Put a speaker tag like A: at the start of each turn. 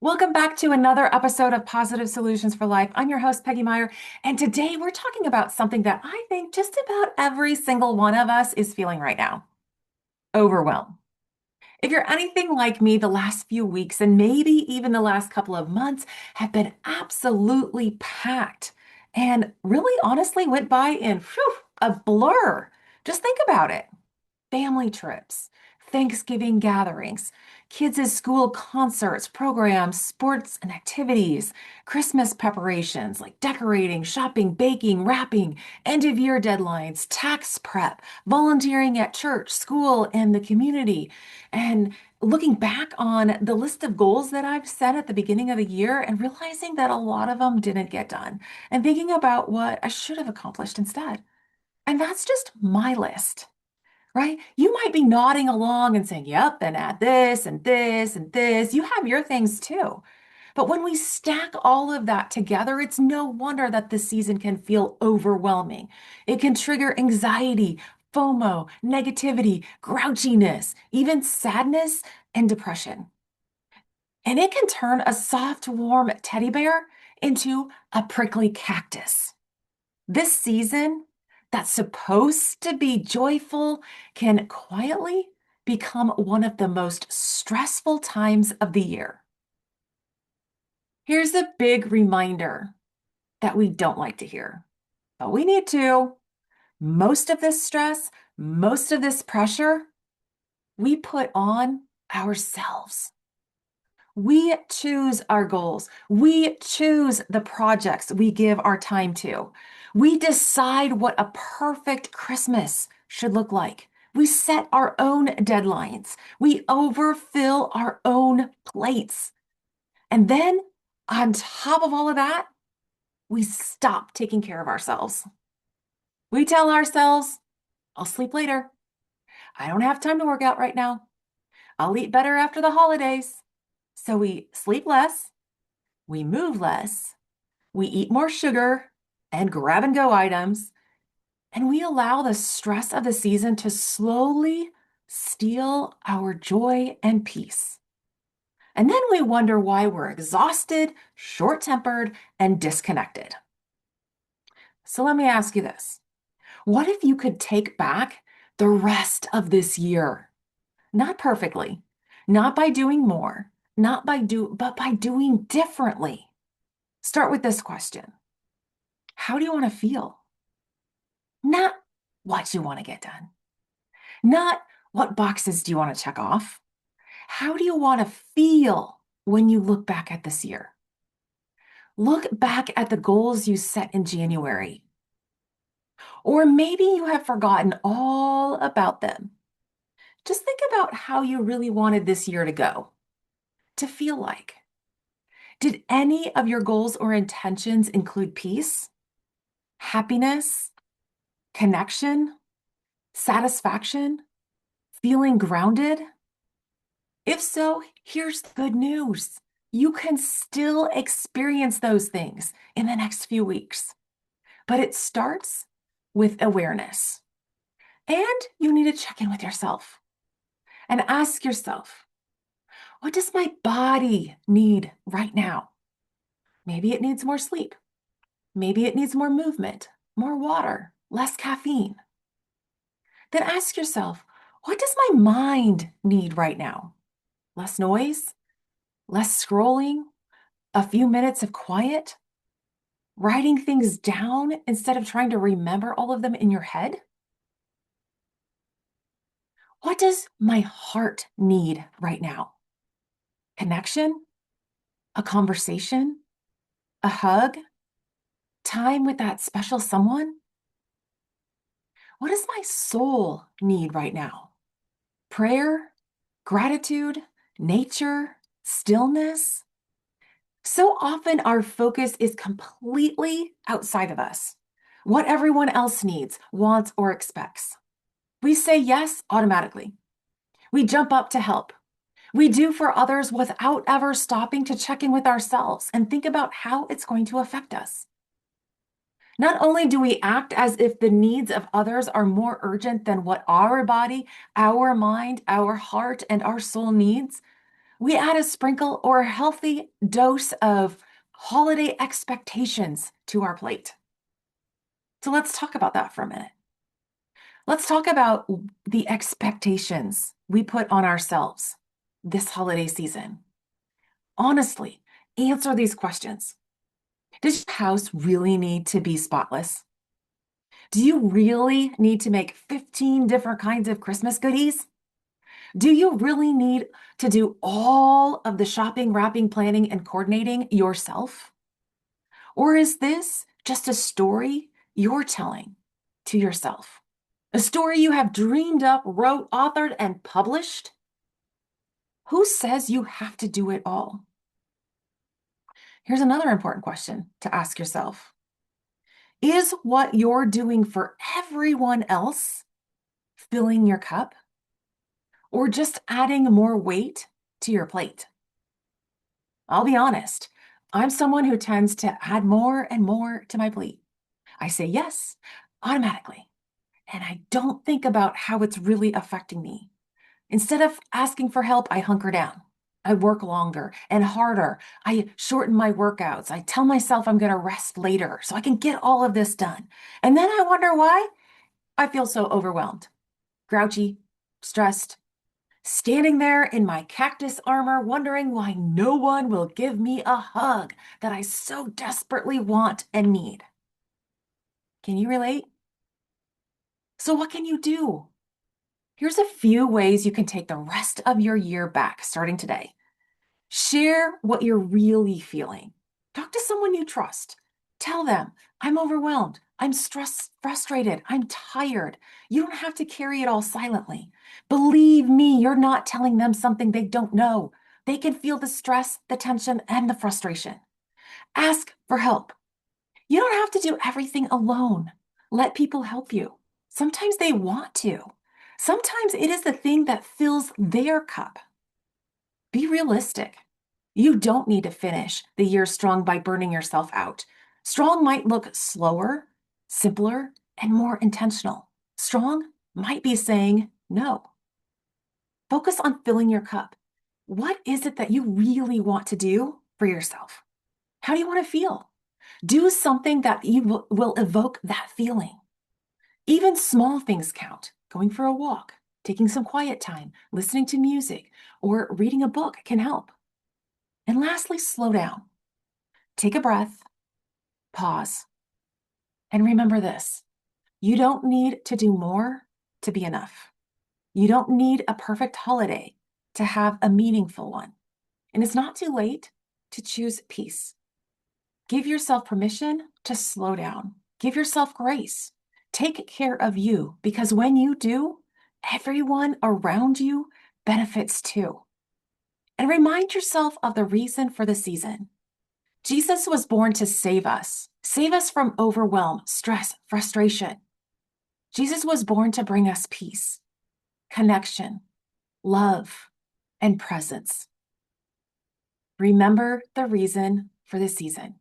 A: Welcome back to another episode of Positive Solutions for Life. I'm your host, Peggy Meyer, and today we're talking about something that I think just about every single one of us is feeling right now: overwhelm. If you're anything like me, the last few weeks and maybe even the last couple of months have been absolutely packed and really honestly went by in a blur. Just think about it: family trips, Thanksgiving gatherings, kids' school concerts, programs, sports and activities, Christmas preparations like decorating, shopping, baking, wrapping, end of year deadlines, tax prep, volunteering at church, school, and the community. And looking back on the list of goals that I've set at the beginning of the year and realizing that a lot of them didn't get done, and thinking about what I should have accomplished instead. And that's just my list, right? You might be nodding along and saying, yep, and add this and this and this. You have your things too. But when we stack all of that together, it's no wonder that this season can feel overwhelming. It can trigger anxiety, FOMO, negativity, grouchiness, even sadness and depression. And it can turn a soft, warm teddy bear into a prickly cactus. This season, that's supposed to be joyful, can quietly become one of the most stressful times of the year. Here's a big reminder that we don't like to hear, but we need to. Most of this stress, most of this pressure, we put on ourselves. We choose our goals. We choose the projects we give our time to. We decide what a perfect Christmas should look like. We set our own deadlines. We overfill our own plates. And then, on top of all of that, we stop taking care of ourselves. We tell ourselves, I'll sleep later. I don't have time to work out right now. I'll eat better after the holidays. So we sleep less, we move less, we eat more sugar and grab and go items, and we allow the stress of the season to slowly steal our joy and peace. And then we wonder why we're exhausted, short-tempered, and disconnected. So let me ask you this. What if you could take back the rest of this year? Not perfectly, not by doing more, not by but by doing differently. Start with this question: how do you want to feel? Not what you want to get done. Not what boxes do you want to check off. How do you want to feel when you look back at this year? Look back at the goals you set in January. Or maybe you have forgotten all about them. Just think about how you really wanted this year to go, to feel like. Did any of your goals or intentions include peace, happiness, connection, satisfaction, feeling grounded? If so, here's the good news. You can still experience those things in the next few weeks, but it starts with awareness. And you need to check in with yourself and ask yourself, what does my body need right now? Maybe it needs more sleep. Maybe it needs more movement, more water, less caffeine. Then ask yourself, what does my mind need right now? Less noise, less scrolling, a few minutes of quiet, writing things down instead of trying to remember all of them in your head? What does my heart need right now? Connection, a conversation, a hug, time with that special someone? What does my soul need right now? Prayer, gratitude, nature, stillness? So often our focus is completely outside of us, what everyone else needs, wants, or expects. We say yes automatically. We jump up to help. We do for others without ever stopping to check in with ourselves and think about how it's going to affect us. Not only do we act as if the needs of others are more urgent than what our body, our mind, our heart, and our soul needs, We add a sprinkle or a healthy dose of holiday expectations to our plate. So let's talk about that for a minute. Let's talk about the expectations we put on ourselves this holiday season. Honestly, answer these questions. Does your house really need to be spotless? Do you really need to make 15 different kinds of Christmas goodies? Do you really need to do all of the shopping, wrapping, planning, and coordinating yourself? Or is this just a story you're telling to yourself? A story you have dreamed up, wrote, authored, and published? Who says you have to do it all? Here's another important question to ask yourself. Is what you're doing for everyone else filling your cup or just adding more weight to your plate? I'll be honest, I'm someone who tends to add more and more to my plate. I say yes automatically, and I don't think about how it's really affecting me. Instead of asking for help, I hunker down. I work longer and harder. I shorten my workouts. I tell myself I'm going to rest later so I can get all of this done. And then I wonder why I feel so overwhelmed, grouchy, stressed, standing there in my cactus armor, wondering why no one will give me a hug that I so desperately want and need. Can you relate? So, what can you do? Here's a few ways you can take the rest of your year back starting today. Share what you're really feeling. Talk to someone you trust. Tell them, I'm overwhelmed. I'm stressed, frustrated. I'm tired. You don't have to carry it all silently. Believe me, you're not telling them something they don't know. They can feel the stress, the tension, and the frustration. Ask for help. You don't have to do everything alone. Let people help you. Sometimes they want to. Sometimes it is the thing that fills their cup. Be realistic. You don't need to finish the year strong by burning yourself out. Strong might look slower, simpler, and more intentional. Strong might be saying no. Focus on filling your cup. What is it that you really want to do for yourself? How do you want to feel? Do something that you will evoke that feeling. Even small things count. Going for a walk, taking some quiet time, listening to music, or reading a book can help. And lastly, slow down. Take a breath, pause, and remember this. You don't need to do more to be enough. You don't need a perfect holiday to have a meaningful one. And it's not too late to choose peace. Give yourself permission to slow down. Give yourself grace. Take care of you because when you do, everyone around you benefits too. And remind yourself of the reason for the season. Jesus was born to save us from overwhelm, stress, frustration. Jesus was born to bring us peace, connection, love, and presence. Remember the reason for the season.